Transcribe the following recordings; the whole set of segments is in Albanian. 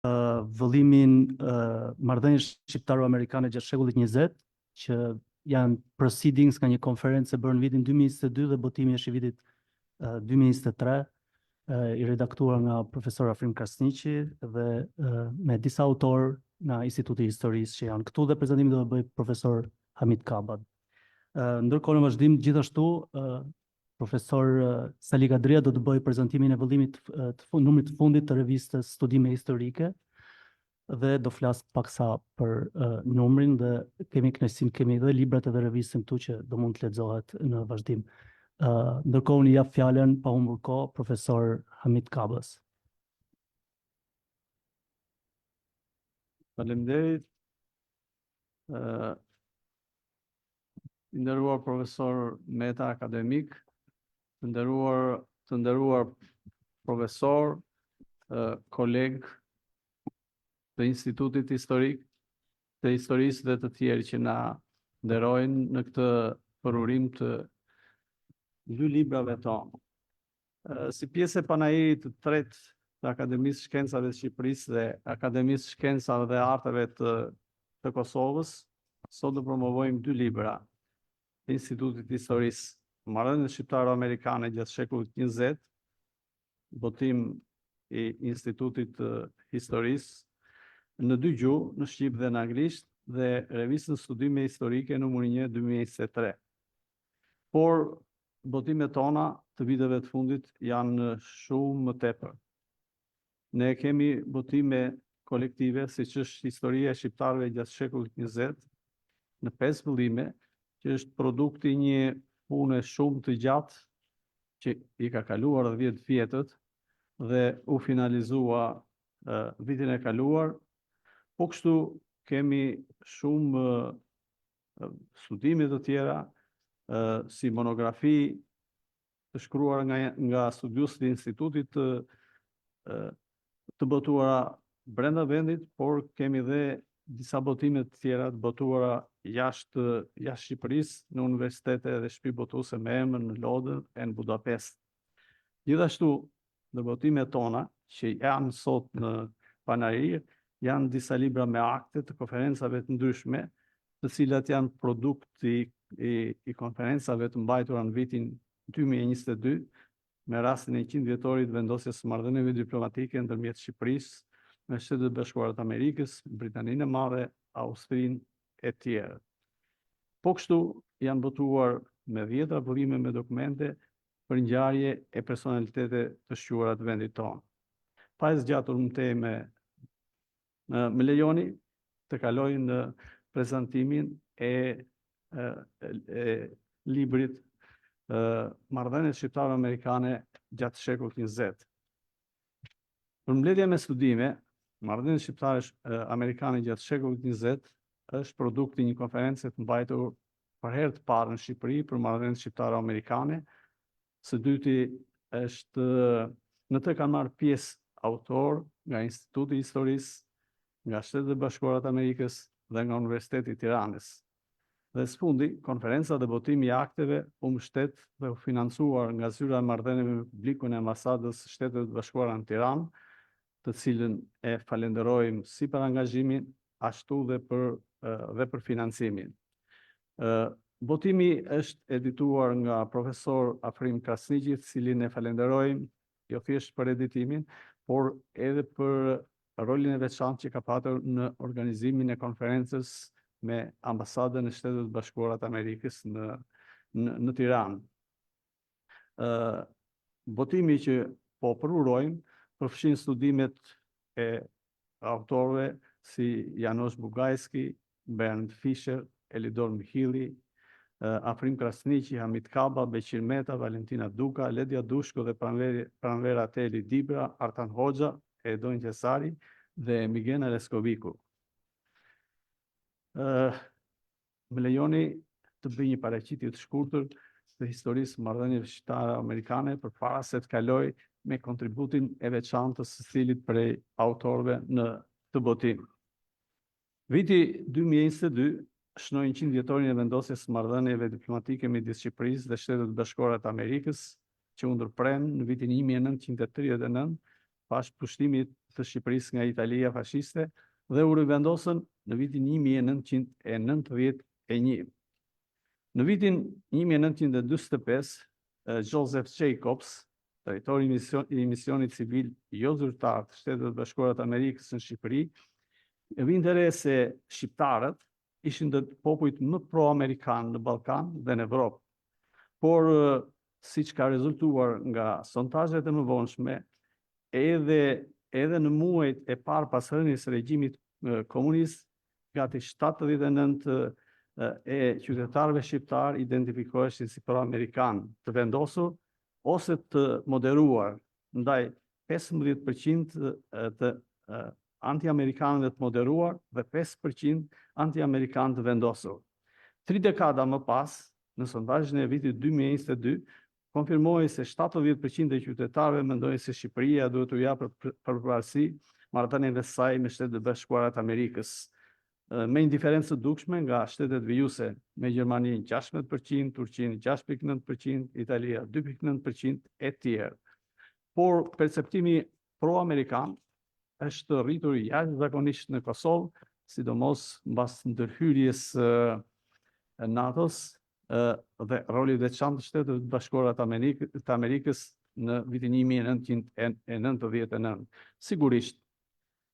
vëllimin marrëdhënies shqiptaro-amerikane gjatë shekullit 20, që janë proceedings nga një konferencë e bërë në vitin 2022 dhe botimi është i vitit 2023, i redaktuar nga profesor Afrim Krasniqi dhe me disa autor nga Instituti i Historisë që janë këtu, dhe prezantimin do të bëj profesor Hamid Kabad. Ndërkohë në vazhdim gjithashtu profesor Sali Kadria do të bëj prezantimin e vëllimit numrit të fundit të revistës Studime Historike dhe do flas paksa për numrin, dhe kemi dhe librat edhe revistën këtu që do mund të lexohet në vazhdim. Ndërkohë unë jap fjalën pa humbur kohë profesor Hamid Kabas. Faleminderit. Nderuar profesor Meta akademik, të nderuar profesor, koleg të Institutit Historik të Historisë dhe të tjerë që na nderojnë në këtë përurim të dy librave tonë. Si pjesë e panajirit të tretë të Akademisë Shkencave të Shqipërisë dhe Akademisë Shkencave dhe Arteve të Kosovës, sot do promovojmë dy libra të Institutit Historisë: Marrëdhëniet shqiptaro-amerikane gjatë shekullit 20, botim i Institutit të Historisë në dy gjuhë, në shqip dhe në anglisht, dhe revistën Studime Historike numri 1 2023. Por botimet tona të viteve të fundit janë shumë më tepër. Ne kemi botime kolektive, siç është Historia e shqiptarëve gjatë shekullit 20, në 5 vëllime, që është produkti një pune shumë të gjatë që i ka kaluar 10 vjetët dhe u finalizua vitin e kaluar. Po kështu kemi shumë studime të tjera, si monografi të shkruar nga studiuesët e institutit të botuara brenda vendit, por kemi dhe disa botime të tjera të botuara jashtë Shqipërisë, në universitete dhe shtëpi botuese me emër në Lodër e në Budapest. Gjithashtu, në botimet tona, që janë sot në panajir, janë disa libra me akte të konferencave të ndryshme, të cilat janë produkti i konferencave të mbajtura në vitin 2022, me rastin e 100 vjetorit vendosjes së marrëdhënieve diplomatike ndërmjet Shqipërisë me Shtetet Bashkuara të Amerikës, Britaninë e Madhe, Austrinë e tjerë. Po kështu janë botuar me 10 vëllime me dokumente për ngjarje e personalitete të shquara të vendit tonë. Pa e zgjatur më teme, më lejoni të kaloj në prezantimin e librit Marrëdhëniet shqiptaro-amerikane gjatë shekullit 20. Përmbledhja me studime, Marrëdhëniet shqiptaro-amerikane gjatë shekullit 20 është produkti një konferencë të mbajtur për herë të parë në Shqipëri për marrëdhëniet shqiptaro-amerikane. Së dyti është, në të kanë marrë pjesë autor nga Instituti i Historisë, nga Shtetet Bashkuara të Amerikës dhe nga Universiteti i Tiranës. Dhe së fundi, konferenca dhe botimi i akteve u mbështet dhe u financuar nga zyra e marrëdhënieve me publikun e ambasadës së Shtetit Bashkuara në Tiranë, të cilën e falenderojmë si për angazhimin, ashtu dhe për financimin. Botimi është edituar nga profesor Afrim Krasniqi, cilin e falenderojmë jo thjesht për editimin, por edhe për rolin e veçantë që ka patur në organizimin e konferencës me ambasadën e Shtetet Bashkuara të Amerikës në Tiranë. Botimi që po përurojmë përfshin studimet e autorëve si Janosh Bugajski, Bernd Fischer, Elidor Mihili, Afrim Krasniqi, Hamid Kaba, Beqir Meta, Valentina Duka, Ledia Dushko dhe Pranvera Teli Dibra, Artan Hoxha, Edonjë Qesari dhe Migena Leskoviku. Më lejoni të bëj një paraqitje të shkurtër të historisë marrëdhënieve shqiptaro-amerikane përpara se të kaloj me kontributin e veçantë të secilit prej autorëve në të botim. Viti 2022 shnoi 100 vjetorin e vendosjes së marrëdhënieve diplomatike midis Shqipërisë dhe Shtetet Bashkuara të Amerikës, që u ndërpren në vitin 1939 pas pushtimit të Shqipërisë nga Italia fashiste dhe u rivendosën në vitin 1991. Në vitin 1945, Joseph Jacobs, drejtori i misionit civil jo zyrtar të Shtetet Bashkuara të Amerikës në Shqipëri, vinte re se shqiptarët ishin të popujt më pro-amerikan në Ballkan dhe në Evropë. Por siç ka rezultuar nga sondazhet e mëvonshme, edhe në muajt e parë pas hënies së regjimit komunist, gati 79% e qytetarëve shqiptar identifikoheshin si pro-amerikan të vendosur ose të moderuar, ndaj 15% të anti-amerikanëve të moderuar dhe 5% anti-amerikanë të vendosur. 3 dekada më pas, në sondazhin e vitit 2022, konfirmoi se 70% e qytetarëve mendojnë se Shqipëria duhet t'u japë përparësi marrëdhënieve së saj me Shtetet Bashkuara të Amerikës, me indiferencë të dukshme nga shtetet vijuese, me Gjermaninë 16%, Turqinë 6.9%, Italia 2.9% e tjerë. Por perceptimi pro-amerikan është rritur jashtëzakonisht në Kosovë, sidomos mbas ndërhyrjes NATO-s dhe roli veçantë të Shtetit Bashkuara të Amerikës në vitin 1999. Sigurisht,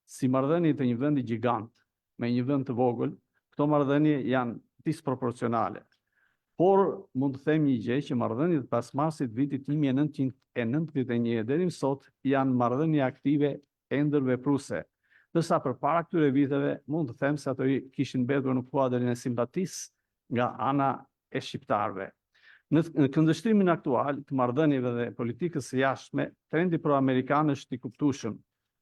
si marrëdhënie të një vendi gjigant me një vend të vogël, këto marrëdhënie janë disproporcionale. Por mund të them një gjë që marrëdhëniet pas marsit vitit 1991 deri më sot janë marrëdhënie aktive e ndërvepruese. Ndërsa përpara këtyre viteve mund të them se ato kishin mbetur në kuadrin e simpatisë nga ana e shqiptarëve. Në këndvështrimin aktual të marrëdhënieve dhe politikës së jashtme, trendi pro-amerikan është i kuptueshëm,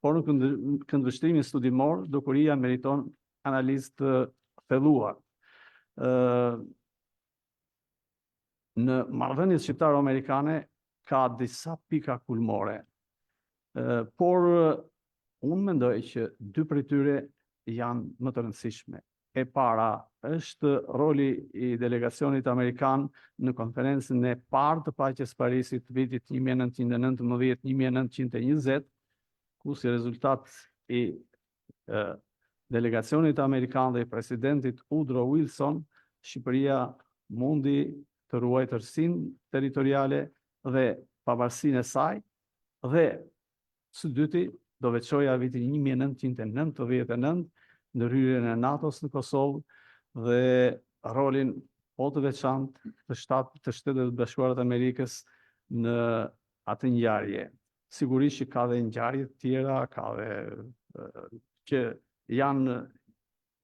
por në këndvështrimin studimor, dukuria meriton analizë të thelluar. Në marrëdhëniet shqiptaro-amerikane ka disa pika kulmore, por unë mendoj që 2 prej tyre janë më të rëndësishme. E para është roli i delegacionit amerikan në konferencën e parë të paqes Parisit vitit 1919-1920, ku si rezultat i delegacionit amerikan dhe i presidentit Woodrow Wilson, Shqipëria mundi të ruajë tërësinë territoriale dhe pavarësinë e saj, dhe së dyti do veçoja vitin 1999, ndërhyrjen e NATO-s në Kosovë dhe rolin po të veçantë të Shtetet Bashkuara të Amerikës në atë ngjarje. Sigurisht që ka dhe ngjarje të tjera, ka dhe që janë,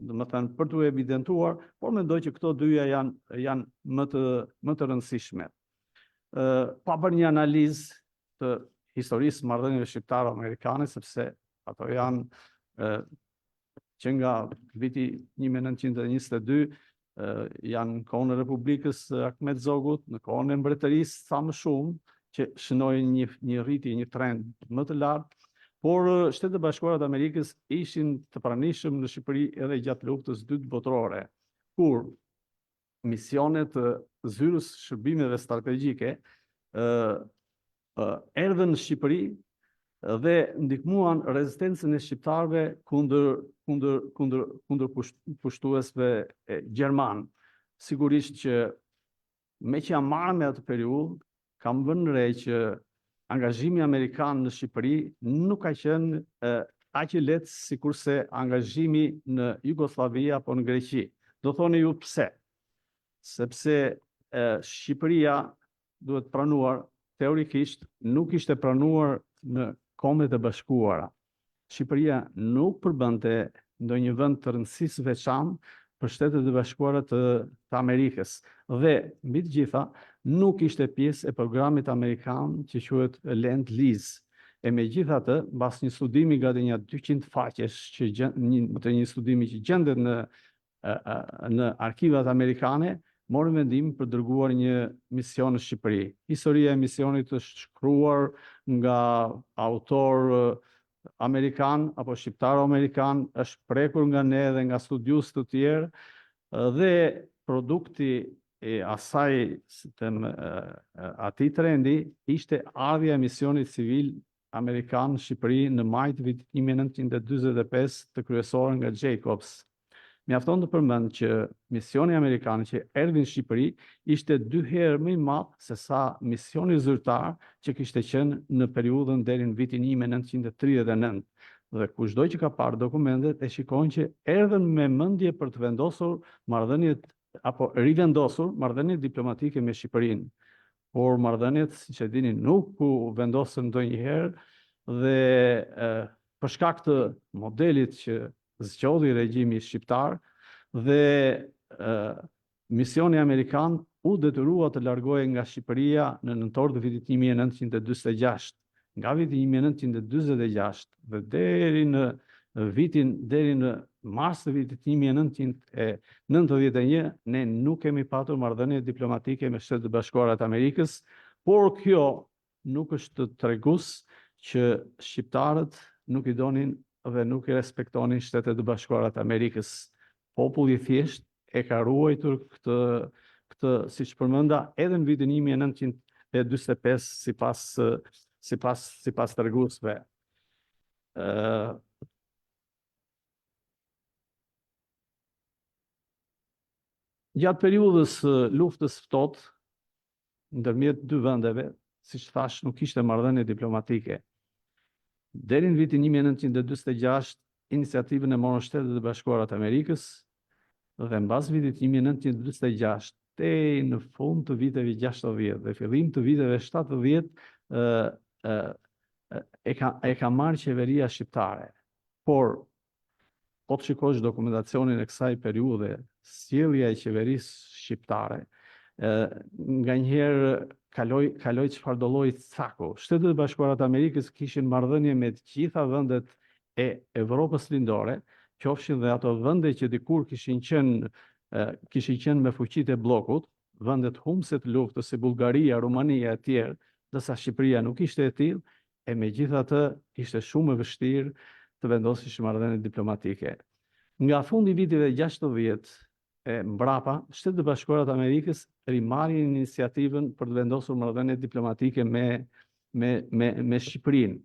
domethënë, për t'u evidentuar, por mendoj që këto dyja janë më të rëndësishme. Pa bërë një analizë të historisë marrëdhënieve shqiptaro-amerikane, sepse ato janë që nga viti 1922 janë në kohën e Republikës Ahmet Zogut, në kohën e mbretërisë sa më shumë, që shënojnë një rritje, një trend më të lartë, por Shtetet Bashkuara të Amerikës ishin të pranishëm në Shqipëri edhe gjatë luftës dytë botërore, kur misionet zyrës shërbimeve strategjike erdhën në Shqipëri dhe ndihmuan rezistencën e shqiptarëve kundër pushtuesve gjerman. Sigurisht që me që jam marrë me atë periudhë, kam vënë re që angazhimi amerikan në Shqipëri nuk ka qenë aq i lehtë sikurse angazhimi në Jugosllavi apo në Greqi. Do thoni ju pse? Sepse Shqipëria, duhet pranuar, teorikisht nuk ishte pranuar në Kombet e Bashkuara. Shqipëria nuk përbënte ndonjë vend të rëndësisë veçantë për Shtetet e Bashkuara të Amerikës dhe mbi të gjitha nuk ishte pjesë e programit amerikan që quhet Lend-Lease. E megjithatë, mbas një studimi gati një 200 faqesh, një studimi që gjendet në arkivat amerikane, mori vendim për dërguar një mision në Shqipëri. Historia e misionit është shkruar nga autor amerikan apo shqiptaro-amerikan, është prekur nga ne dhe nga studius të tjerë, dhe produkti e asaj atij trendi ishte ardhja e misionit civil Amerikan në Shqipëri në maj të vitit 1945 të kryesorën nga Jacobs. Mjafton të përmend që misioni amerikan që erdhi në Shqipëri ishte 2 herë më i madh se sa misioni zyrtar që kishte qenë në periudhën deri në vitin 1939. Dhe kushdo që ka parë dokumentet e shikojnë që erdhën me mendje për të vendosur marrëdhëniet apo rivendosur marrëdhëniet diplomatike me Shqipërinë. Por marrëdhëniet, siç e dini, nuk u vendosën ndonjëherë dhe për shkak të modelit që zgjodhi regjimi shqiptar dhe misioni amerikan u detyrua të largohej nga Shqipëria në nëntor të vitit 1946. Nga viti 1946 dhe deri në mars të vitit 1991 ne nuk kemi patur marrëdhënie diplomatike me Shtetet e Bashkuara të Amerikës, por kjo nuk është tregus që shqiptarët nuk i donin dhe nuk i respektonin Shtetet e Bashkuara të Amerikës. Populli thjesht e ka ruajtur këtë siç përmenda edhe në vitin 1945 sipas treguesve. Gjatë periudhës luftës ftohtë ndërmjet 2 vendeve, siç thash, nuk kishte marrëdhënie diplomatike. Deri në vitin 1946, iniciativën e morën Shtetet e Bashkuara të Amerikës dhe mbas vitit 1946 deri në fund të viteve 60 dhe fillim të viteve 70 e ka marrë qeveria shqiptare. Por po të shikosh dokumentacionin e kësaj periudhe, sjellja e qeverisë shqiptare, nganjëherë kaloi çfarëdo lloji caku. Shtetet e Bashkuara të Amerikës kishin marrëdhënie me të gjitha vendet e Evropës Lindore, qofshin dhe ato vende që dikur kishin qenë me fuqitë e bllokut, vendet humse të luftës si Bullgaria, Rumania e tjerë, ndërsa Shqipëria nuk ishte e tillë, e megjithatë ishte shumë e vështirë të vendosishin marrëdhënie diplomatike. Nga fundi viteve 60 e mbrapa, Shtetet e Bashkuara të Amerikës rimarrin iniciativën për të vendosur marrëdhënie diplomatike me Shqipërinë.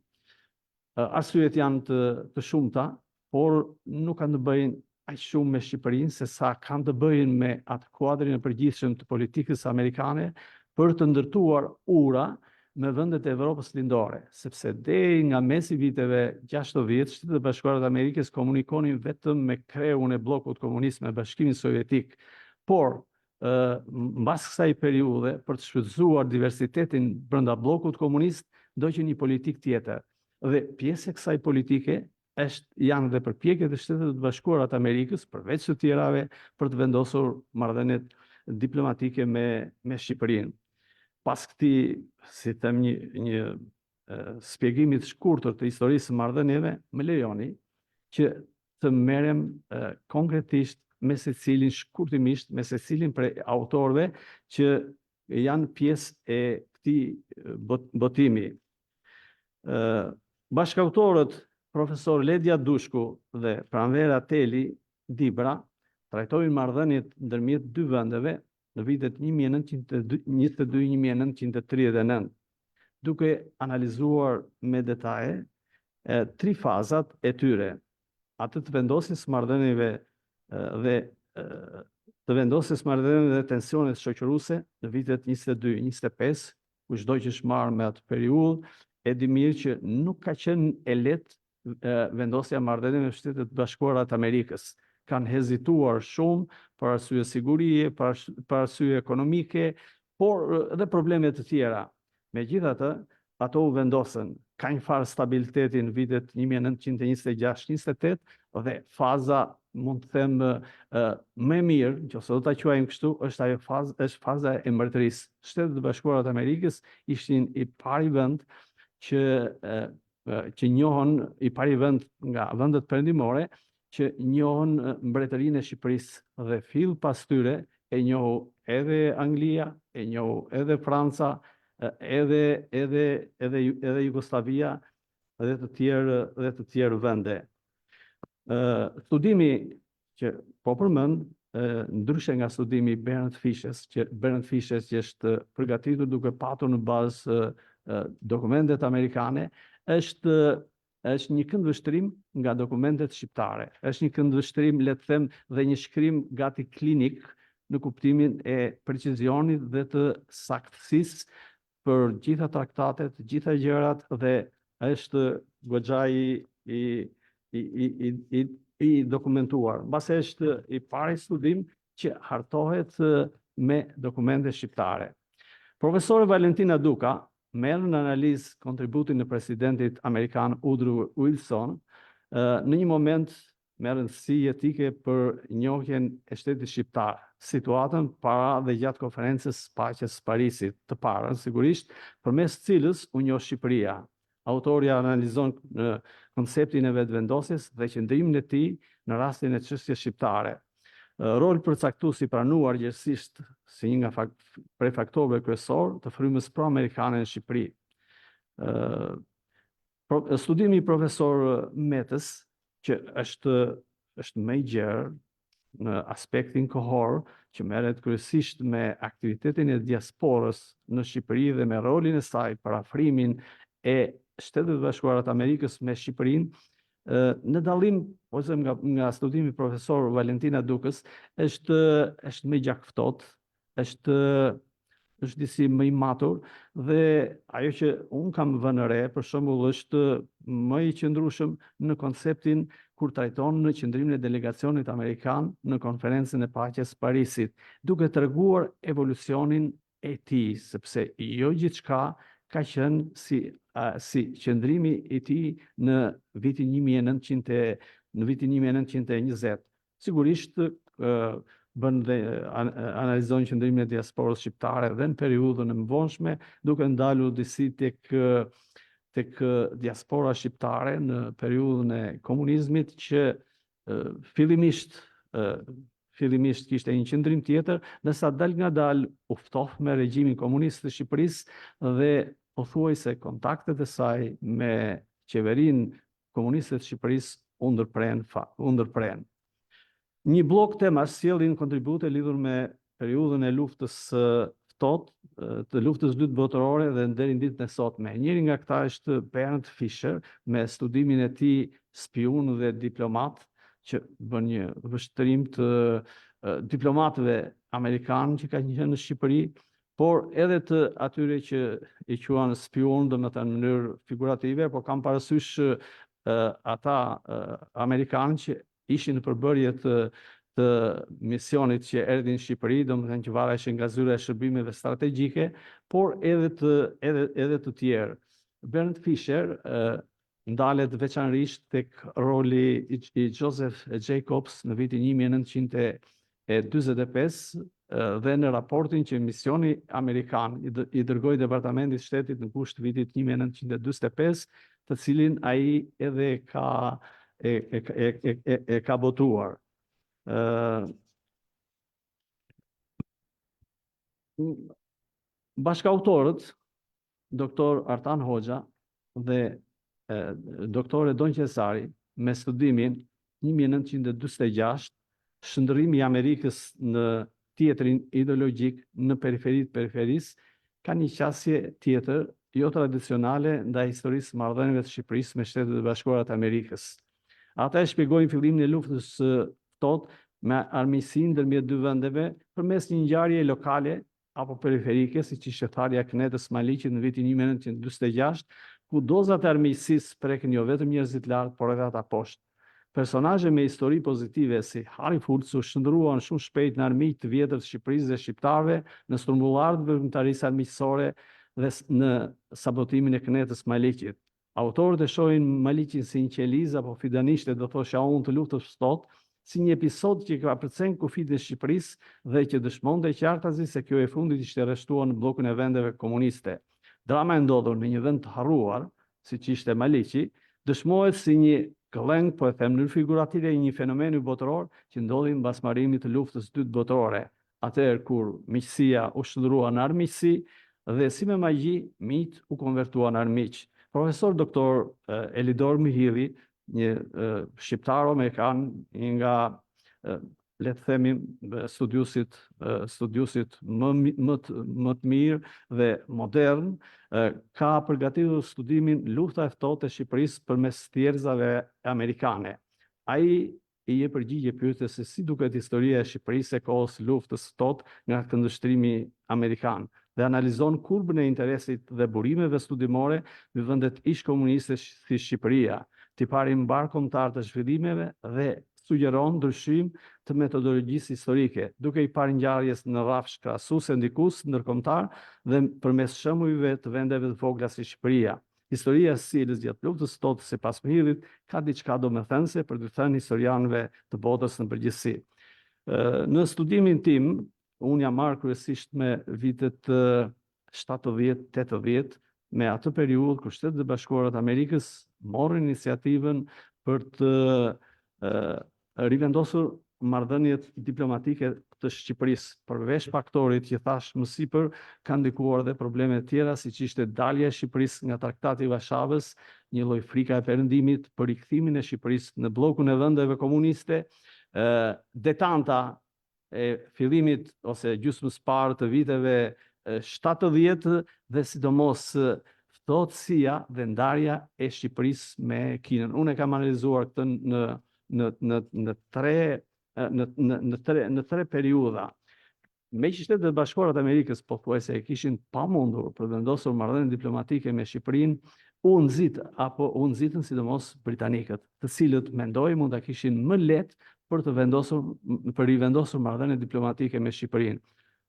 Arsyet janë të shumta, por nuk kanë të bëjnë aq shumë me Shqipërinë se sa kanë të bëjnë me atë kuadrin e përgjithshëm të politikës amerikane për të ndërtuar ura me vendet e Evropës Lindore, sepse deri nga mesi viteve 60, Shtetet e Bashkuara të Amerikës komunikonin vetëm me kreun e bllokut komunist me Bashkimin Sovjetik. Por mbas kësaj periudhe, për të shfrytëzuar diversitetin brenda bllokut komunist, ndoqën një politikë tjetër. Dhe pjesë e kësaj politike janë dhe përpjekjet e Shtetet e Bashkuara të Amerikës, përveç të tjerave, për të vendosur marrëdhëniet diplomatike me Shqipërinë. Pas këtij, si them, një shpjegimi të shkurtër të historisë së marrëdhënieve, më lejoni që të merrem konkretisht me secilin, shkurtimisht me secilin prej autorëve që janë pjesë e këtij botimi. Bashkautorët profesor Ledja Dushku dhe Pranvera Teli Dibra trajtojnë marrëdhëniet ndërmjet 2 vendeve në vitet 1922-1939, duke analizuar me detaje 3 fazat e tyre, atë të vendosjes marrëdhënieve dhe tensionet shoqëruese në vitet 22-25, kushdo që është marrë me atë periudhë, e di mirë që nuk ka qenë e lehtë vendosja marrëdhënieve me Shtetet e Bashkuara të Amerikës. Kanë hezituar shumë për arsye sigurie, për arsye ekonomike, por edhe probleme të tjera. Megjithatë, ato u vendosën. Ka një farë stabiliteti në vitet 1926-28 dhe faza, mund të them, më e mirë, nëse do ta quajmë kështu, është faza e mbretërisë. Shtetet e Bashkuara të Amerikës ishin i pari vend që njohën, i pari vend nga vendet perëndimore që njohën mbretërinë e Shqipërisë dhe fill pas tyre e njohu edhe Anglia, e njohu edhe Franca, edhe Jugoslavia dhe të tjerë vende. Studimi që po përmend, ndryshe nga studimi Bernd Fishes, që është përgatitur duke patur në bazë dokumentet amerikane, është një këndvështrim nga dokumentet shqiptare. Është një këndvështrim, le të them, dhe një shkrim gati klinik në kuptimin e precizionit dhe të saktësisë për gjitha traktatet, gjitha gjërat, dhe është goxha i dokumentuar. Mbase është i pari studim që hartohet me dokumente shqiptare. Profesori Valentina Duka merr në analizë kontributin e presidentit amerikan Woodrow Wilson, në një moment me rëndësi etike për njohjen e shtetit shqiptar, situatën para dhe gjatë konferencës paqes Parisit të parën, sigurisht, përmes cilës u njoh Shqipëria. Autori analizon konceptin e vetëvendosjes dhe qëndrimin e tij në rastin e çështjes shqiptare. Rol përcaktues i pranuar gjithsesi si një nga prej faktorëve kryesor të frymës pro-amerikane në Shqipëri. Studimi i profesor Metës, që është më i gjerë në aspektin kohor, që merret kryesisht me aktivitetin e diasporës në Shqipëri dhe me rolin e saj për afrimin e Shtetet Bashkuara të Amerikës me Shqipërinë, në dallim ose nga studimi i profesor Valentina Dukës, është më gjakftohtë, është disi më i matur, dhe ajo që unë kam vënë re, për shembull, është më i qëndrueshëm në konceptin kur trajton në qëndrimin e delegacionit amerikan në konferencën e paqes Parisit, duke treguar evolucionin e tij, sepse jo gjithçka ka qenë si qëndrimi i tij në vitin 1920. Sigurisht analizojnë qëndrimin e diasporës shqiptare dhe në periudhën e mëvonshme, duke ndalur disi tek diaspora shqiptare në periudhën e komunizmit, që fillimisht kishte një qëndrim tjetër, ndërsa dal nga dal u ftoh me regjimin komunist të Shqipërisë dhe pothuajse kontaktet e saj me qeverinë komuniste të Shqipërisë u ndërpren. Një blok temash sjellin kontribute lidhur me periudhën e luftës ftohtë, të luftës dytë botërore dhe deri në ditën e sotme. Njëri nga këta është Bernd Fischer, me studimin e tij spiun dhe diplomat, që bën një vështrim të diplomatëve amerikanë që kanë qenë në Shqipëri, por edhe të atyre që i quajnë spion, domethënë në mënyrë figurative, por kam parasysh ata amerikanë që ishin në përbërje të misionit që erdhin në Shqipëri, domethënë që vareshin nga zyra e shërbimeve strategjike, por edhe të tjerë. Bernd Fischer ndalet veçanërisht tek roli i Joseph Jacobs në vitin 1945 dhe në raportin që misioni amerikan i dërgoi Departamentit Shtetit në gusht vitit 1945, të cilin ai edhe ka botuar. Bashkautorët, doktor Artan Hoxha dhe doktor Edon Qesari, me studimin 1946, shndërrimi i Amerikës në tjetrin ideologjik në periferisë, ka një qasje tjetër jo tradicionale ndaj historisë marrëdhënieve të Shqipërisë me Shtetet e Bashkuara të Amerikës. Ata e shpjegojnë fillimin e luftës ftohtë me armiqsi ndërmjet dy vendeve përmes një ngjarje lokale apo periferike, siç ishte tharja e Knetës Maliqit në vitin 1946, ku dozat e armiqësisë prekin jo vetëm njerëzit lart, por edhe ata poshtë. Personazhe me histori pozitive si Harry Fulc u shndruan shumë shpejt në armiq të vjetër të Shqipërisë dhe shqiptarëve, në strumbullarët e veprimtarisë armiqësore dhe në sabotimin e Knetës Maliqit. Autorët e shohin Maliqin si një qelizë apo fidanishte, do thosha unë, të luftës ftohtë, si një episod që ka përcen kufit e Shqipërisë dhe që dëshmonte qartazi se kjo e fundit ishte arrestuar në bllokun e vendeve komuniste. Drama e ndodhur në një vend të harruar, siç ishte Maliqi, dëshmohet si një këllëng, po e them në figurative, një fenomeni botëror që ndodhi mbas marrimit të luftës dytë botërore, atëherë kur miqësia u shndrua në armiqësi dhe si me magji miq u konvertua në armiq. Profesor doktor Elidor Mihilli, një shqiptar amerikan nga le të themi, studiusit më të mirë dhe modern, ka përgatitur studimin Lufta e ftohtë e Shqipërisë përmes thjerëzave amerikane. Ai i jep përgjigje pyetjes se si duket historia e Shqipërisë e kohës luftës së ftohtë nga këndvështrimi amerikan dhe analizon kurbën e interesit dhe burimeve studimore në vendet ish komuniste si Shqipëria, tipari mbar kombëtar të zhvillimeve dhe sugjeron ndryshim të metodologjisë historike, duke i parë ngjarjes në rrafsh krahasuese ndikues ndërkombëtar dhe përmes shembujve të vendeve të vogla si Shqipëria. Historia e së gjatë luftës së ftohtë sipas Mihillit ka diçka domethënëse për të thënë historianëve të botës në përgjithësi. Në studimin tim, unë jam marrë kryesisht me vitet 70-80, me atë periudhë kur Shtetet e Bashkuara të Amerikës morën iniciativën për të rivendosur marrëdhëniet diplomatike të Shqipërisë, përveç faktorit që thash më sipër, kanë ndikuar dhe probleme të tjera, siç ishte dalja e Shqipërisë nga Traktati i Varshavës, një lloj frika e perëndimit për rikthimin e Shqipërisë në bllokun e vendeve komuniste, detanta e fillimit ose gjysmës parë të viteve 70 dhe sidomos ftohtësia dhe ndarja e Shqipërisë me Kinën. Unë e kam analizuar këtë në tre periudha. Me që Shtetet e Bashkuara të Amerikës pothuajse e kishin pamundur për vendosur marrëdhënie diplomatike me Shqipërinë, u nxitën sidomos britanikët, të cilët mendoj mund ta kishin më lehtë për rivendosur marrëdhënie diplomatike me Shqipërinë.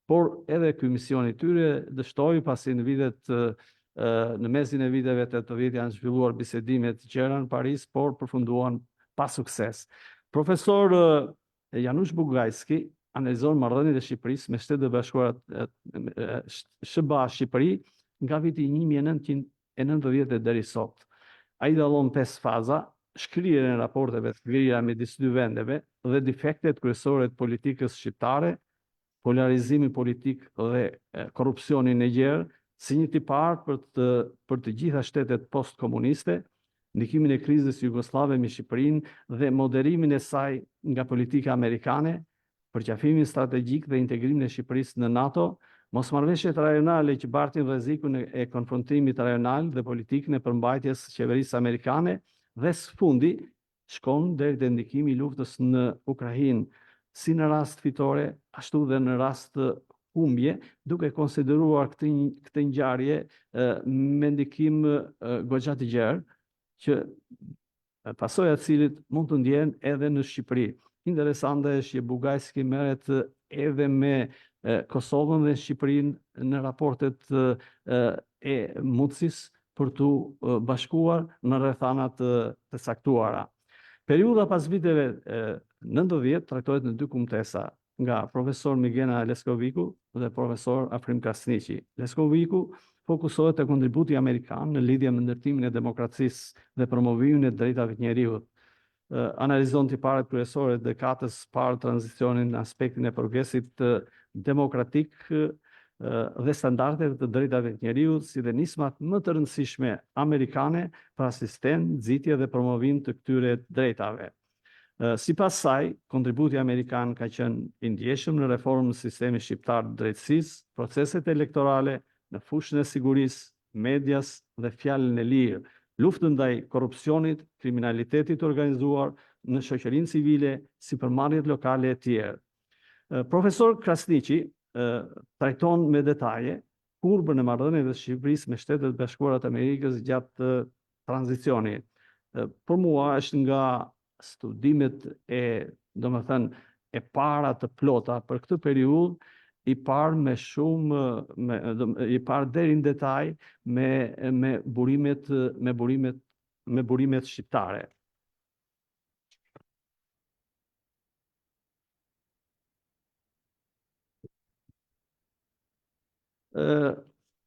Por edhe ky mision i tyre dështoi pasi në mesin e viteve 80 janë zhvilluar bisedime të gjera në Paris, por përfunduan pa sukses. Profesor Janusz Bugajski analizon marrëdhëniet e Shqipërisë me Shtetet e Bashkuara SBA Shqipëri nga viti 1990 deri sot. Ai dallon 5 faza: shkrirjen e raporteve të lira midis dy vendeve dhe defektet kryesore të politikës shqiptare, polarizimi politik dhe korrupsioni në gjerë, si një tipar për të gjitha shtetet postkomuniste, ndikimin e krizës jugoslave me Shqipërinë dhe moderimin e saj nga politika amerikane, përqafimin strategjik dhe integrimin e Shqipërisë në NATO, mosmarrëveshjet rajonale që bartin rrezikun e konfrontimit rajonal dhe politikën e përmbajtjes së qeverisë amerikane, dhe së fundi shkon deri te ndikimi i luftës në Ukrainë, si në rast fitore, ashtu dhe në rast humbje, duke konsideruar këtë ngjarje me ndikim goxha të gjerë, që pasojat e cilit mund të ndjehen edhe në Shqipëri. Interesante është që Bugajski merret edhe me Kosovën dhe Shqipërinë në raportet e mundësisë për të bashkuar në rrethanat të saktuara. Periudha pas viteve 90 trajtohet në dy kumtesa, nga profesor Migena Leskoviku dhe profesor Afrim Krasniqi. Leskoviku fokusohet te kontributi amerikan në lidhje me ndërtimin e demokracisë dhe promovimin e drejtave të njerëzit. Analizon tiparet kryesore të dekadës parë tranzicionin në aspektin e progresit demokratik dhe standardet të drejtave të njerëzit, si dhe nismat më të rëndësishme amerikane për asistencë, nxitje dhe promovim të këtyre drejtave. Sipas saj, kontributi amerikan ka qenë i ndjeshëm në reformën e sistemit shqiptar të drejtësisë, proceset elektorale, në fushën e sigurisë, medias dhe fjalën e lirë, luftën ndaj korrupsionit, kriminalitetit organizuar në shoqërinë civile, sipërmarrjet lokale e tjerë. Profesor Krasniqi trajton me detaje kurbën e marrëdhënieve të Shqipërisë me Shtetet e Bashkuara të Amerikës gjatë tranzicionit. Për mua është nga studimet e para të plota për këtë periudhë, i parë me shumë, i parë deri në detaj me burimet shqiptare.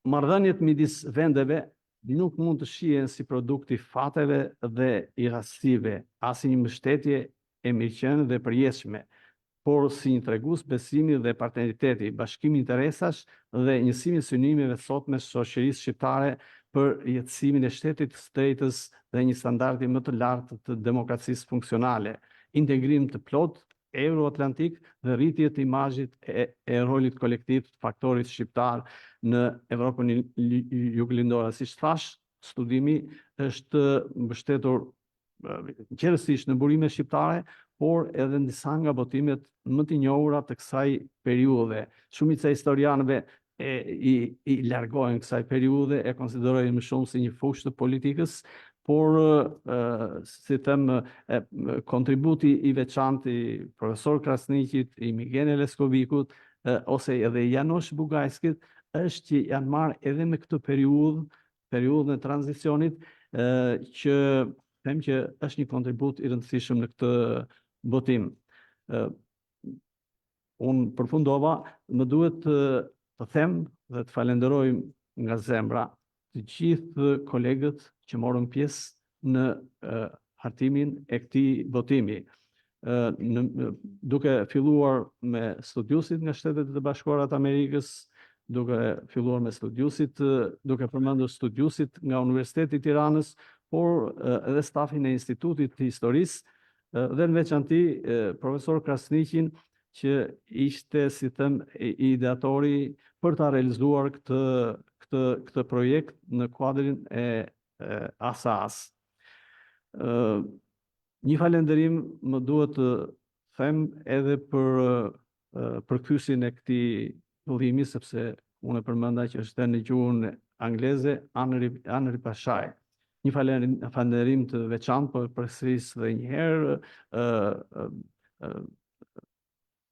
Marrëdhëniet midis vendeve nuk mund të shihen si produkti fateve dhe irrastive, as një mbështetje e mirëqenie dhe përjetshme, por si një tregues besimi dhe partneriteti, bashkimi interesash dhe njësimi synimeve sotme shoqërisë shqiptare për jetësimin e shtetit të drejtës dhe një standardi më të lartë të demokracisë funksionale, integrim të plot euroatlantik dhe rritje të imazhit e rolit kolektiv të faktorit shqiptar në Evropën juglindore. Siç thash, studimi është mbështetur qerësisht në burime shqiptare, por edhe në disa nga botimet më të njohura të kësaj periudhe. Shumica e historianëve i largohen kësaj periudhe, e konsiderojnë më shumë si një fushë të politikës, por si them, kontributi i veçantë i profesor Krasniqit, i Miguel Leskovikut, ose edhe i Janosh Bugajskit, është që janë marrë edhe me këtë periudhën e tranzicionit, që them që është një kontribut i rëndësishëm në këtë botim. Unë përfundova, më duhet të them dhe të falenderoj nga zemra të gjithë kolegët që morën pjesë në hartimin e këtij votimi. Duke filluar me studiusit nga Shtetet e Bashkuara të Amerikës, duke filluar me studiusit, duke përmendur studiusit nga Universiteti i Tiranës, por edhe stafin e Institutit të Historisë, dhe në veçanti profesor Krasniqin, që ishte, si them, ideatori për ta realizuar këtë projekt në kuadrin e ASAS. Një falenderim më duhet të them edhe për përkthyesjen e këtij qëllimi, sepse unë e përmenda që është në gjuhën angleze, Anri Pashaj. Një falenderim të veçantë për përsërisë dhe një herë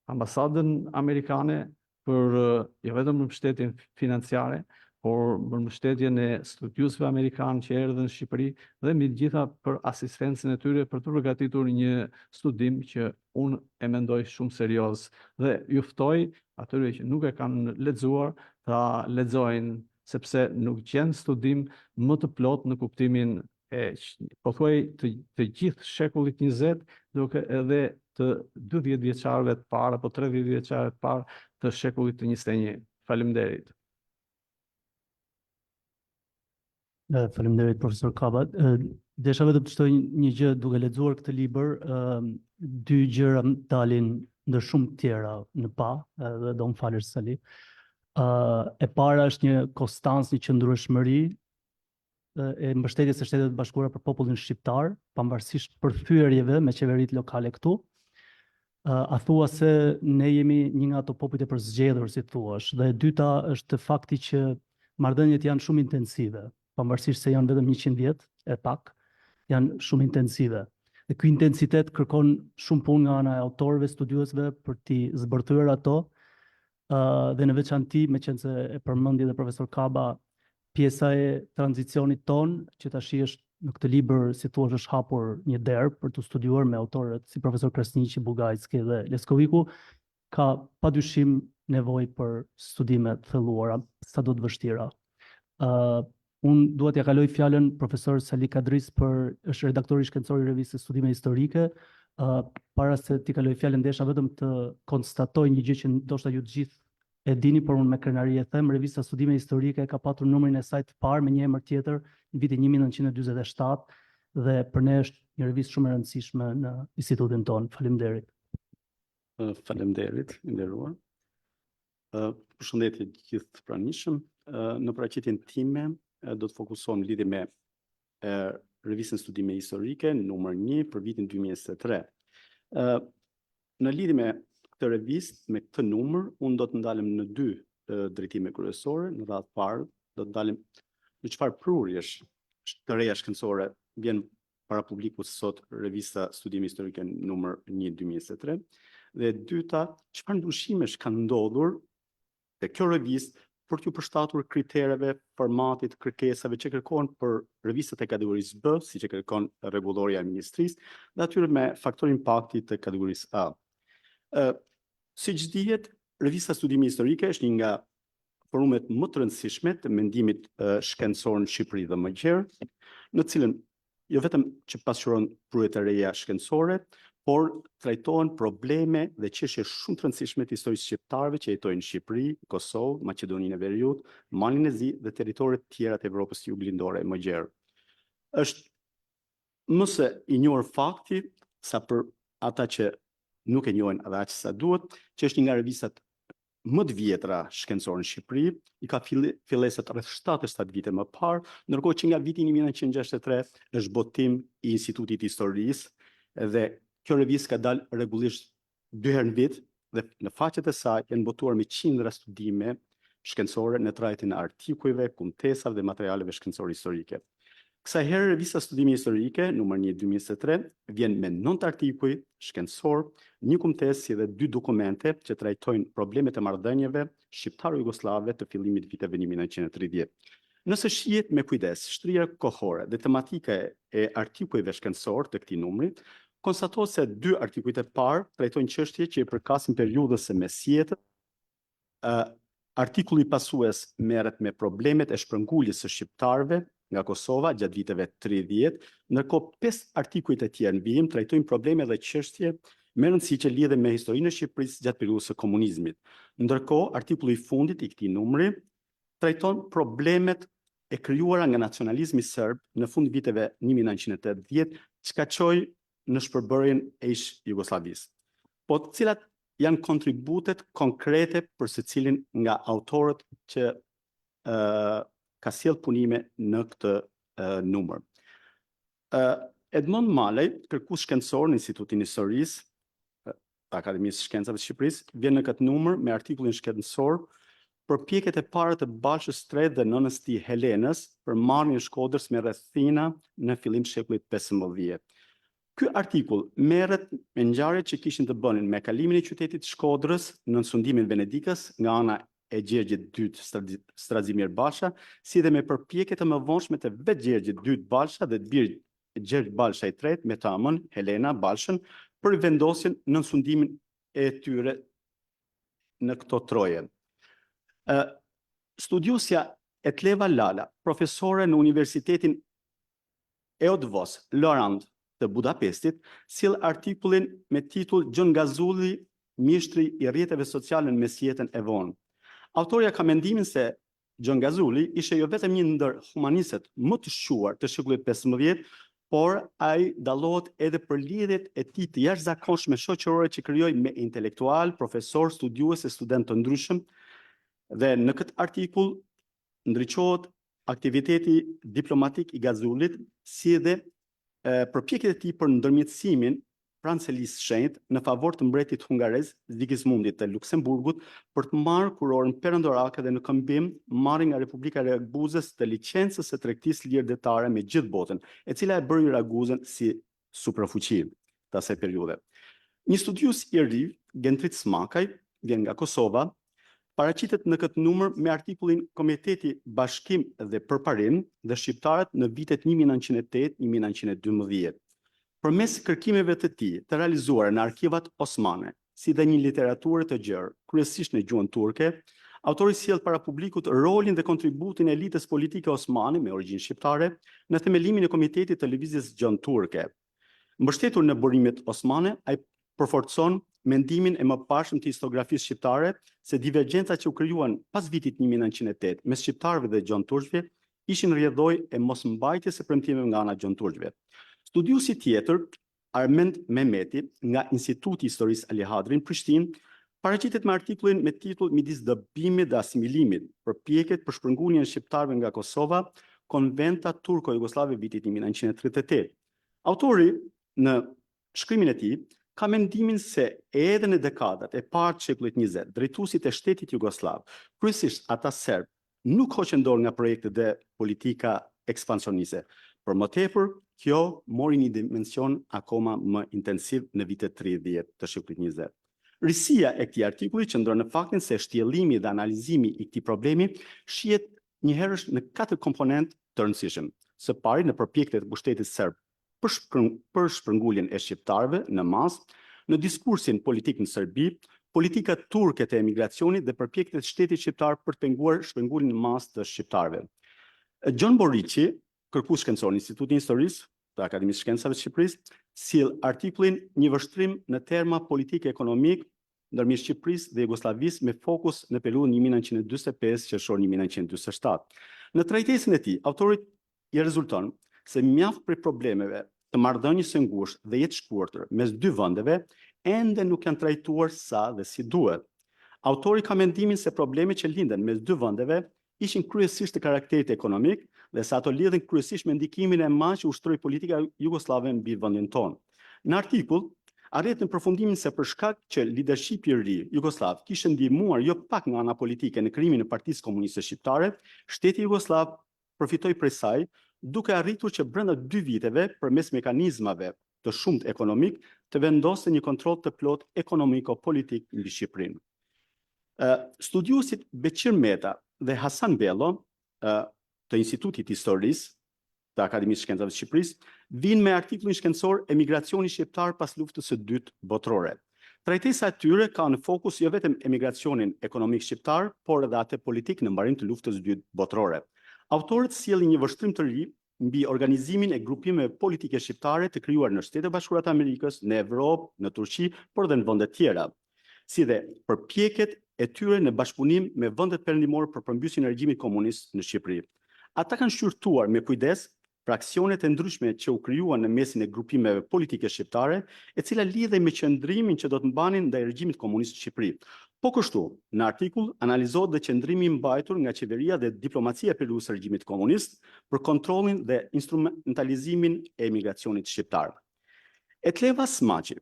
ambasadën amerikane për jo vetëm për mbështetjen financiare, por për mbështetjen e studiusëve amerikanë që erdhën në Shqipëri dhe mbi të gjitha për asistencën e tyre për të përgatitur një studim që unë e mendoj shumë serioz. Dhe ju ftoj atyre që nuk e kanë lexuar ta lexojnë, sepse nuk gjen studim më të plot në kuptimin e pothuaj të gjithë shekullit 20, duke edhe të 20 vjeçarëve të parë apo 30 vjeçarëve të parë të shekullit të 21. Faleminderit. Faleminderit profesor Kaba. Desha vetëm të shtoj një gjë, duke lexuar këtë libër, dy gjëra dalin ndër shumë tjera në pa, dhe do më falësh Sali. E para është një konstancë, një qëndrueshmëri e mbështetjes së Shtetet e Bashkuara për popullin shqiptar, pavarësisht përthyerjeve me qeveritë lokale këtu. A thua se ne jemi një nga ato popujt e përzgjedhur, si thuash, dhe e dyta është fakti që marrëdhëniet janë shumë intensive, pavarësisht se janë vetëm 100 vjet e pak, janë shumë intensive. Dhe ky intensitet kërkon shumë punë nga ana e autorëve, studiuesve për t'i zbërthyer ato, dhe në veçanti, meqense e përmendi dhe profesor Kaba, pjesa e tranzicionit ton, që tash është në këtë libër, si thua, është hapur një derë për të studiuar me autorët si profesor Krasniqi, Bugajski dhe Leskoviku, ka padyshim nevojë për studime të thelluara, sado të vështira. Unë dua t'ja kaloj fjalën profesor Sali Kadris, është redaktori shkencor i revistës Studime Historike. Para se t'i kaloj fjalën, desha vetëm të konstatoj një gjë që ndoshta ju të gjithë e dini, por unë me krenari e them, revista Studime Historike ka patur numrin e saj të parë me një emër tjetër në vitin 1947 dhe për ne është një revistë shumë e rëndësishme në institutin tonë. Faleminderit. Faleminderit, nderuar. Përshëndetje të gjithë të pranishëm. Në paraqitjen time do të fokusohem në lidhje me revistën Studime Historike numër 1 për vitin 2023. Në lidhje me këtë revistë, me këtë numër, unë do të ndalem në dy drejtime kryesore. Në radhë parë do të ndalem në çfarë prurjesh të reja shkencore vjen para publikut sot revista Studime Historike numër 1 2023, dhe dyta, çfarë ndryshimesh kanë ndodhur te kjo revistë për t'ju përshtatur kritereve, formatit, kërkesave që kërkohen për revistat e kategorisë B, siç e kërkon rregullorja e ministrisë, dhe atyre me faktor impakti të kategorisë A. Siç dihet, revista Studime Historike është një nga forumet më të rëndësishme të mendimit shkencor në Shqipëri dhe më gjerë, në cilën jo vetëm që pasqyron prurjet e reja shkencore, por trajtohen probleme dhe çështje shumë të rëndësishme të historisë shqiptarëve që jetojnë në Shqipëri, Kosovë, Maqedoninë e Veriut, Malin e Zi dhe territoret tjera të Evropës juglindore më gjerë. Është më se i njohur fakti sa për ata që nuk e njohin edhe aq sa duhet, që është një nga revistat më të vjetra shkencore në Shqipëri, i ka filleset rreth 77 vite më parë, ndërkohë që nga viti 1963 është botim i Institutit Historisë dhe kjo revistë ka dalë rregullisht 2 herë në vit dhe në faqet e saj janë botuar me qindra studime shkencore në trajtin e artikujve, kumtesave dhe materialeve shkencore historike. Kësaj herë revista Studime Historike, numër 1 2023, vjen me 9 artikuj shkencor, një kumtesë si dhe 2 dokumente që trajtojnë problemet e marrëdhënieve shqiptaro-jugoslave të fillimit viteve 1930. Nëse shihet me kujdes shtrirja kohore dhe tematika e artikujve shkencor të këtij numri, konstatohet se 2 artikujt e parë trajtojnë çështje që i përkasin periudhës së mesjetës. Artikulli pasues merret me problemet e shpërnguljes së shqiptarëve nga Kosova gjatë viteve 30, ndërkohë 5 artikujt e tjerë në vijim trajtojnë probleme dhe çështje me rëndësi që lidhen me historinë e Shqipërisë gjatë periudhës së komunizmit. Ndërkohë, artikulli i fundit i këtij numri trajton problemet e krijuara nga nacionalizmi serb në fund viteve 1980, çka çoi në shpërbërjen e ish-Jugosllavisë. Po të cilat janë kontributet konkrete për secilin nga autorët që ka sjell punime në këtë numër. Edmond Malej, kërkues shkencor në Institutin Historisë të Akademisë së Shkencave të Shqipërisë, vjen në këtë numër me artikullin shkencor përpjekjet e para të Balshës III dhe nënës tij Helenës për marrjen e Shkodrës me rrethina në fillim të shekullit 15. Ky artikull merret me ngjarjet që kishin të bënin me kalimin e qytetit Shkodrës në sundimin Venedikës nga ana e Gjergjit II Strazimir Balsha, si dhe me përpjekjet e mëvonshme të vetë Gjergjit II Balsha dhe të birë Gjergj Balsha III me të amën Helena Balshën për vendosjen në sundimin e tyre në këto troje. Studiusja Etleva Lala, profesore në Universitetin Eötvös Loránd të Budapestit, sjell artikullin me titull Gjon Gazulli, mishtri i rrjeteve sociale në mesjetën e vonë. Autoria ka mendimin se Gjon Gazulli ishte jo vetëm një ndër humanistët më të shquar të shekullit 15, por ai dallohet edhe për lidhjet e tij të jashtëzakonshme shoqërore që krijoi me intelektual, profesor, studiues e student të ndryshëm, dhe në këtë artikull ndriçohet aktiviteti diplomatik i Gazullit, si dhe përpjekjet e tij për ndërmjetësimin pranë Selisë Shenjtë në favor të mbretit hungarez Sigismundit të Luksemburgut për të marrë kurorën perëndorake dhe në këmbim marrjen nga Republika e Raguzës të licencës së tregtisë lirdetare me gjithë botën, e cila e bëri Raguzën si superfuqi të asaj periudhe. Një studius i ri, Gentrit Smakaj, vjen nga Kosova, paraqitet në këtë numër me artikullin Komiteti Bashkim dhe Përparim dhe Shqiptarët në vitet 1908-1912. Përmes kërkimeve të tij të realizuara në arkivat osmane, si dhe një literaturë të gjerë, kryesisht në gjuhën turke, autori sjell para publikut rolin dhe kontributin e elitës politike osmane me origjinë shqiptare në themelimin e Komitetit të Lëvizjes Gjon Turke. Mbështetur në burimet osmane, ai përforcon mendimin e mëparshëm të historiografisë shqiptare se divergjencat që u krijuan pas vitit 1908 mes shqiptarëve dhe gjon turqve ishin rrjedhoj e mosmbajtjes së premtimeve nga ana e gjon turqve. Studiusi tjetër, Armend Mehmeti, nga Instituti i Historisë Ali Hadri në Prishtinë, paraqitet me artikullin me titull Midis dëbimit dhe asimilimit, përpjekjet për shpërnguljen e shqiptarëve nga Kosova, konventa turko-jugoslave vitit 1938. Autori në shkrimin e tij ka mendimin se edhe në dekadat e parë të shekullit 20, drejtuesit e shtetit jugosllav, kryesisht ata serb, nuk hoqën dorë nga projektet dhe politika ekspansioniste. Por më tepër, kjo mori një dimension akoma më intensiv në vitet 30 të shekullit 20. Risia e këtij artikulli qëndron në faktin se shtjellimi dhe analizimi i këtij problemi shihet njëherësh në 4 komponent të rëndësishëm. Së pari në përpjekjet e pushtetit serb për shpërnguljen e shqiptarëve në masë, në diskursin politik në Serbi, politikat turke të emigracionit dhe përpjekjet e shtetit shqiptar për të penguar shpërnguljen në masë të shqiptarëve. Gjon Boriçi, kërkues shkencor në Institutin Historisë të Akademisë së Shkencave të Shqipërisë, sjell artikullin Një vështrim në terma politik ekonomik ndërmjet Shqipërisë dhe Jugosllavisë me fokus në periudhën 1945-qershor 1947. Në trajtesën e tij, autori i rezulton se mjaft prej problemeve të marrëdhënies së ngushtë dhe jetë shkurtër mes dy vendeve ende nuk janë trajtuar sa dhe si duhet. Autori ka mendimin se problemet që linden mes dy vendeve ishin kryesisht të karakterit ekonomik dhe se ato lidhen kryesisht me ndikimin e madh që ushtroi politika jugoslave mbi vendin tonë. Në artikull arret në përfundimin se për shkak që leadershipi i ri jugoslav kishte ndihmuar jo pak nga ana politike në krijimin e Partisë Komuniste Shqiptare, shteti jugoslav përfitoi prej saj, duke arritur që brenda 2 viteve përmes mekanizmave të shumt ekonomik të vendosë një kontroll të plot ekonomiko-politik mbi Shqipërinë. Studiuesit Beqir Meta dhe Hasan Bello të Institutit Historisë të Akademisë së Shkencave të Shqipërisë vinë me artikullin shkencor Emigracioni shqiptar pas luftës së dytë botërore. Trajtesa e tyre ka në fokus jo vetëm emigracionin ekonomik shqiptar, por edhe atë politik në mbarim të luftës së dytë botërore. Autorët sjellin një vështrim të ri mbi organizimin e grupimeve politike shqiptare të krijuar në Shtetet e Bashkuara të Amerikës, në Evropë, në Turqi, por edhe në vende tjera, si dhe përpjekjet e tyre në bashkëpunim me vendet perëndimore për përmbysjen e regjimit komunist në Shqipëri. Ata kanë shqyrtuar me kujdes fraksionet e ndryshme që u krijuan në mesin e grupimeve politike shqiptare, e cila lidhej me qëndrimin që do të mbanin ndaj regjimit komunist në Shqipëri. Po kështu, në artikull analizohet dhe qëndrimi i mbajtur nga qeveria dhe diplomacia peruese e regjimit komunist për kontrollin dhe instrumentalizimin e emigracionit shqiptar. Etleva Smaçi,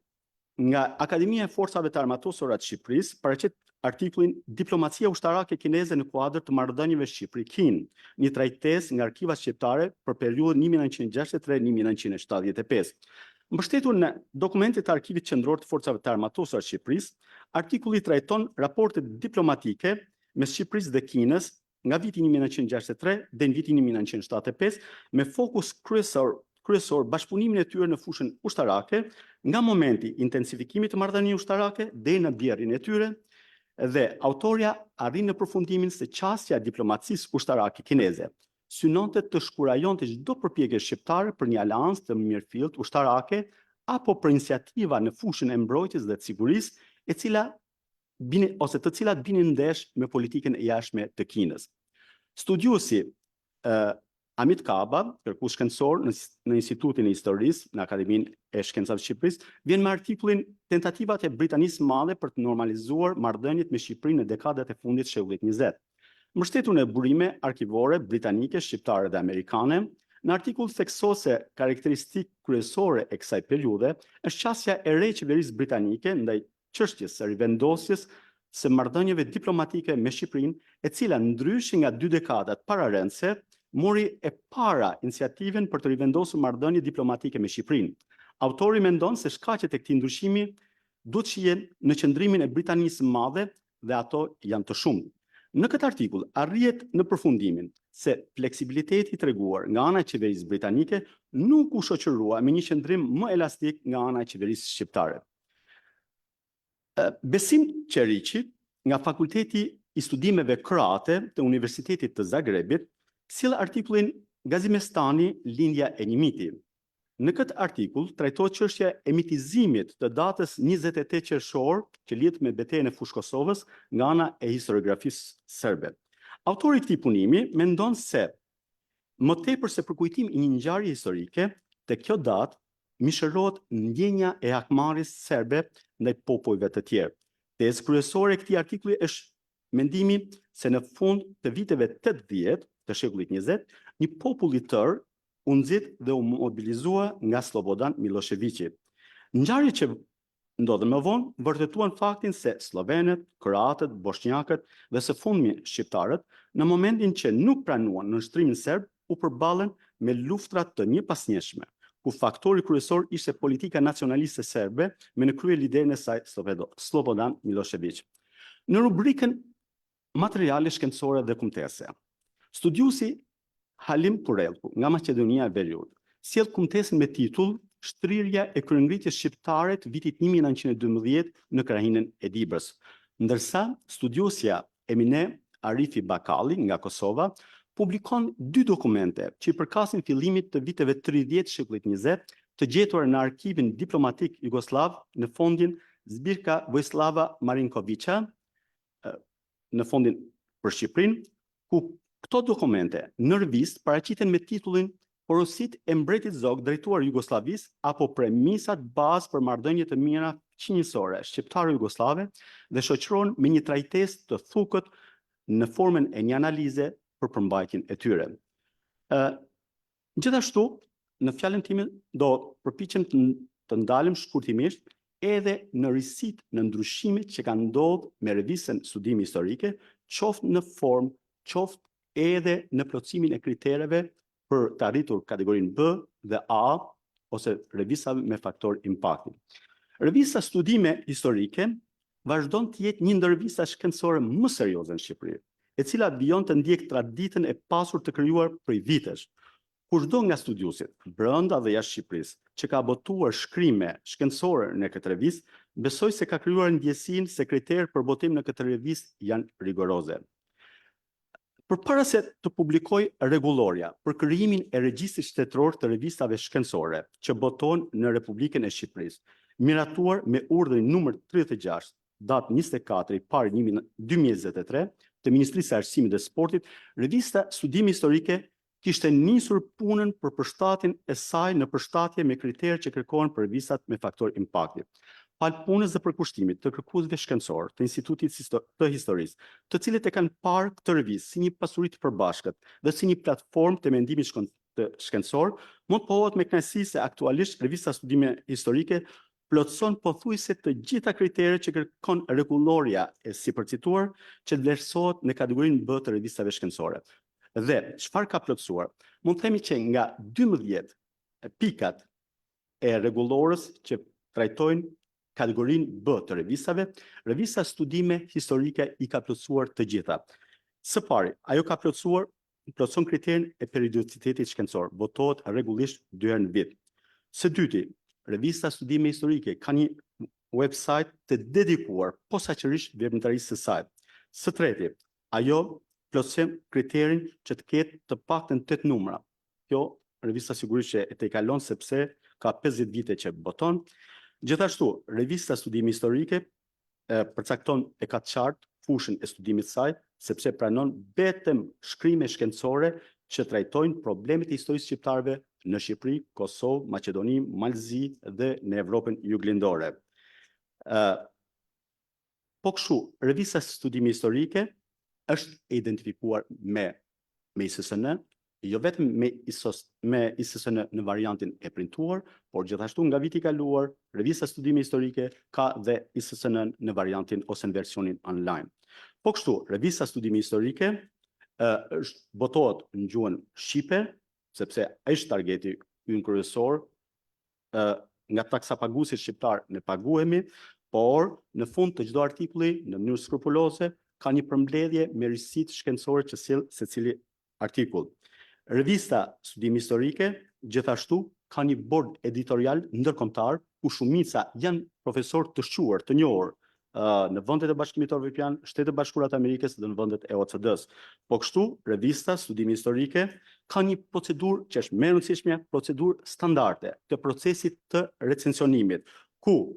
nga Akademia e Forcave të Armatosura të Shqipërisë, paraqet artikullin Diplomacia ushtarake kineze në kuadër të marrëdhënieve Shqipëri-Kinë, një trajtesë nga arkivat shqiptare për periudhën 1963-1975. Mbështetur në dokumentet e Arkivit Qendror të Forcave të Armatosura të Shqipërisë, artikulli trajton raportet diplomatike mes Shqipërisë dhe Kinës nga viti 1963 deri në vitin 1975, me fokus kryesor bashkëpunimin e tyre në fushën ushtarake, nga momenti intensifikimit të marrëdhënieve ushtarake deri në bjerrjen e tyre, dhe autoria arrin në përfundimin se qasja e diplomacisë ushtarake kineze synonte të shkurajonte çdo përpjekje shqiptare për një aleancë të mirëfillt ushtarake apo për iniciativa në fushën e mbrojtjes dhe të sigurisë, të cilat binin ndesh me politikën e jashtme të Kinës. Studiuesi Amit Kaba, kërkues shkencor në Institutin e Historisë në Akademinë e Shkencave të Shqipërisë, vjen me artikullin Tentativat e Britanisë së Madhe për të normalizuar marrëdhëniet me Shqipërinë në dekadat e fundit të shekullit 20. Mbështetur në burime arkivore britanike, shqiptare dhe amerikane, në artikull theksohet se karakteristikë kryesore e kësaj periudhe është qasja e re e qeverisë britanike ndaj çështjes së rivendosjes së marrëdhënieve diplomatike me Shqipërinë, e cila ndryshe nga 2 dekadat pararendse mori e para iniciativën për të rivendosur marrëdhënie diplomatike me Shqipërinë. Autori mendon se shkaqet e këtij ndryshimi duhet shihen në qëndrimin e Britanisë së Madhe dhe ato janë të shumta. Në këtë artikull arrihet në përfundimin se fleksibiliteti i treguar nga ana e qeverisë britanike nuk u shoqërua me një qëndrim më elastik nga ana e qeverisë shqiptare. Besim Qeriqi, nga Fakulteti i Studimeve Kroate të Universitetit të Zagrebit, sjell artikullin Gazimestani, lindja e një miti. Në këtë artikull trajtohet çështja e mitizimit të datës 28 qershor, që lidhet me betejën e Fushë Kosovës nga ana e historiografisë serbe. Autori i këtij punimi mendon se më tepër se për kujtim i një ngjarje historike, te kjo datë mishërohet ndjenja e hakmarrjes serbe ndaj popujve të tjerë. Tezë kryesore e këtij artikulli është mendimi se në fund të viteve 80 të shekullit 20, një popull i tërë u nxit dhe u mobilizua nga Slobodan Miloševići. Ngjarjet që ndodhen më vonë vërtetuan faktin se slovenët, kroatët, bosnjakët dhe së fundmi shqiptarët, në momentin që nuk pranuan nënshtrimin serb, u përballën me luftra të njëpasnjeshme, ku faktori kryesor ishte politika nacionaliste serbe me në krye liderin e saj Slobodan Milošević. Në rubrikën materiale shkencore dhe kumtese, studiuesi Halim Kurellku nga Maqedonia e Veriut sjell kumtesën me titull Shtrirja e kryengritjes shqiptare të vitit 1912 në krahinën e Dibrës, ndërsa studiosja Emine Arifi Bakalli nga Kosova publikon 2 dokumente që i përkasin fillimit të viteve 30 shekullit 20, të gjetura në arkivin diplomatik jugoslav në fondin Zbirka Vojislava Marinkovića, në fondin për Shqipërinë, ku këto dokumente në revistë paraqiten me titullin Porositë e mbretit Zog drejtuar Jugosllavisë apo premisat bazë për marrëdhënie të mira qinjësore shqiptare-jugoslave dhe shoqërohen me një trajtesë të thukët në formën e një analize për përmbajtjen e tyre. Gjithashtu, në fjalën time do përpiqem të ndalem shkurtimisht edhe në risit në ndryshimet që kanë ndodhur me revistën Studimi Historike, qoftë në formë, qoftë edhe në plotësimin e kritereve për të arritur kategorinë B dhe A, ose revistave me faktor impakti. Revista Studime Historike vazhdon të jetë një ndër revistat shkencore më serioze në Shqipëri, e cila vijon të ndjek traditën e pasur të krijuar prej vitesh. Kushdo nga studiuesit, brenda dhe jashtë Shqipërisë, që ka botuar shkrime shkencore në këtë revistë, besoj se ka krijuar ndjesinë se kriteret për botim në këtë revistë janë rigoroze. Përpara se të publikoj rregulloria për krijimin e regjistrit shtetëror të revistave shkencore që botohen në Republikën e Shqipërisë, miratuar me urdhrin numër 36, datë 24/1/2023 të Ministrisë së Arsimit dhe Sportit, revista Studimi Historike kishte nisur punën për përshtatjen e saj në përshtatje me kriteret që kërkohen për revistat me faktor impakti. Fal punës dhe përkushtimit të kërkuesve shkencor të Institutit të Historisë, të cilët e kanë parë këtë revistë si një pasuri të përbashkët dhe si një platformë të mendimit shkencor, mund të pohohet me kënaqësi se aktualisht revista Studime Historike plotëson pothuajse të gjitha kriteret që kërkon rregulloria e sipërcituar që vlerësohet në kategorinë B të revistave shkencore. Dhe çfarë ka plotësuar? Mund të themi që nga 12 pikat e rregullorës që trajtojnë kategorinë B të revistave, revista Studime Historike i ka plotësuar të gjitha. Së pari, ajo ka plotëson kriterin e periodicitetit shkencor, votohet rregullisht 2 herë në vit. Së dyti, revista Studime Historike ka një website të dedikuar posaçërisht veprimtarisë së saj. Së treti, ajo plotëson kriterin që të ketë të paktën 8 numra. Kjo revista sigurisht që e te kalon sepse ka 50 vite që boton. Gjithashtu, revista Studimi Historike përcakton e ka qartë fushën e studimit saj, sepse pranon vetëm shkrime shkencore që trajtojnë problemet e historisë shqiptarëve në Shqipëri, Kosovë, Maqedoni, Malzi dhe në Evropën juglindore. Po kështu, revista Studimi Historike është identifikuar me ISSN, jo vetëm me ISSN në variantin e printuar, por gjithashtu nga viti i kaluar, revista Studimi Historike ka dhe ISSN në variantin ose në versionin online. Po kështu, revista Studimi Historike është botohet në gjuhën shqipe, sepse është targeti ynë kryesor, nga taksapaguesit shqiptar ne paguhemi, por në fund të çdo artikulli në mënyrë skrupuloze ka një përmbledhje me risitë shkencore që sjell secili artikull. Revista Studimi Historike gjithashtu ka një bord editorial ndërkombëtar ku shumica janë profesorë të shquar, të njohur në vendet e Bashkimit Evropian, Shtetet e Bashkuara të Amerikës dhe në vendet e OECD-s. Po kështu, revista Studimi Historike ka një procedurë që është më e rëndësishme, procedurë standarde të procesit të recensionimit, ku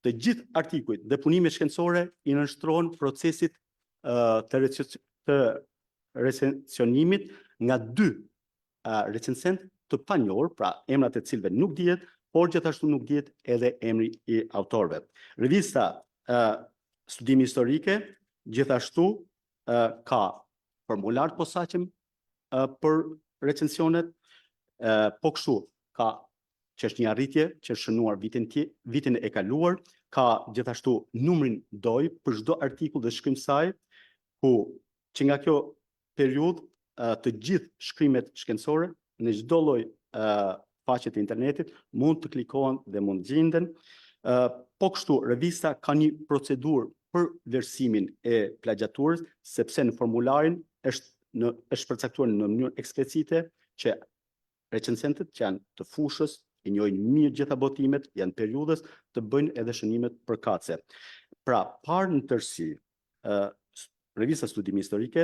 të gjithë artikujt dhe punimet shkencore i nënshtrohen procesit të recensionimit nga 2 recensent të panjohur, pra emrat e cilëve nuk dihet, por gjithashtu nuk dihet edhe emri i autorëve. Revista Studimi Historike gjithashtu ka formular të posaçëm për recensionet, po kështu ka që është një arritje që është shënuar vitin e kaluar, ka gjithashtu numrin doj për çdo artikull dhe shkrim saj, që nga kjo periudhë të gjithë shkrimet shkencore në çdo lloj faqe të internetit mund të klikohen dhe mund gjenden. Po kështu, revista ka një procedurë për vlerësimin e plagjaturës, sepse në formularin është përcaktuar në mënyrë eksplicite që recensentët që janë të fushës, i njohin mirë gjitha botimet, janë periudhës, të bëjnë edhe shënimet përkatëse. Pra, parë në tërësi, revista Studimi Historike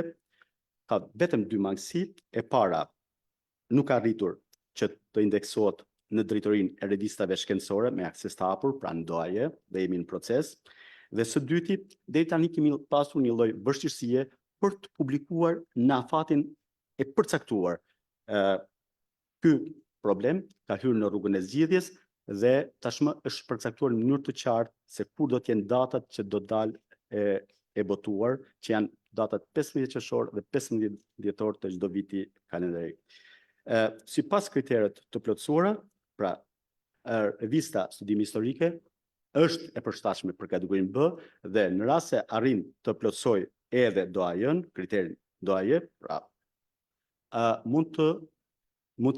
ka vetëm 2 mangësi. E para, nuk ka arritur që të indeksohet në drejtorinë e revistave shkencore me akses të hapur, pra në doaje, dhe jemi në proces. Dhe së dyti, deri tani kemi pasur një lloj vështirësie për të publikuar në afatin e përcaktuar. Ky problem ka hyrë në rrugën e zgjidhjes dhe tashmë është përcaktuar në mënyrë të qartë se kur do të jenë datat që do dalë e botuar, që janë datat 15 qershor dhe 15 dhjetor të çdo viti kalendarik. Sipas kriteret të plotësuara, pra revista Studime Historike është e përshtatshme për kategorinë B dhe në rast se arrin të plotësoj edhe doajen, kriterin doaje, pra mund të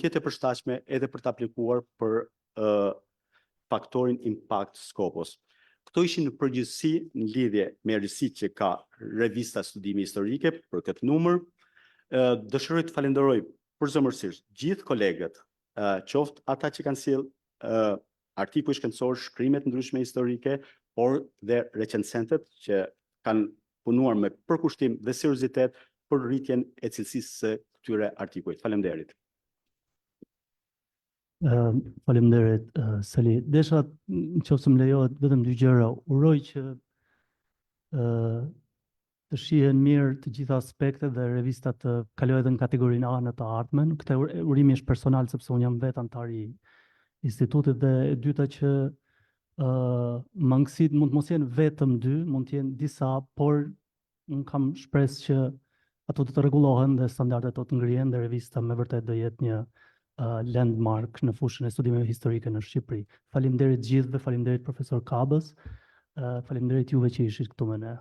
jetë e përshtatshme edhe për të aplikuar për faktorin impact Scopus. Këto ishin në përgjithësi në lidhje me rrisitë që ka revista Studime Historike për këtë numër. Dëshiroj të falenderoj përzemërsisht gjithë kolegët, qoftë ata që kanë sjellë artikuj shkencor, shkrimet ndryshme historike, por dhe recensentët që kanë punuar me përkushtim dhe seriozitet për rritjen e cilësisë së këtyre artikujt. Faleminderit. Faleminderit, Sali. Desha, nëse më lejohet, vetëm dy gjëra. Uroj që të shihen mirë të gjitha aspektet dhe revista të kalojë edhe në kategorinë A në të ardhmen. Këtë urimi është personal sepse unë jam vetë antar i institutit, dhe e dyta që mangësit mund të mos jenë vetëm dy, mund të jenë disa, por unë kam shpresë që ato të rregullohen dhe standardet të ngrihen dhe revista me vërtet do jetë një landmark në fushën e studimeve historike në Shqipëri. Faleminderit gjithëve, faleminderit profesor Kabës, faleminderit juve që ishit këtu me ne.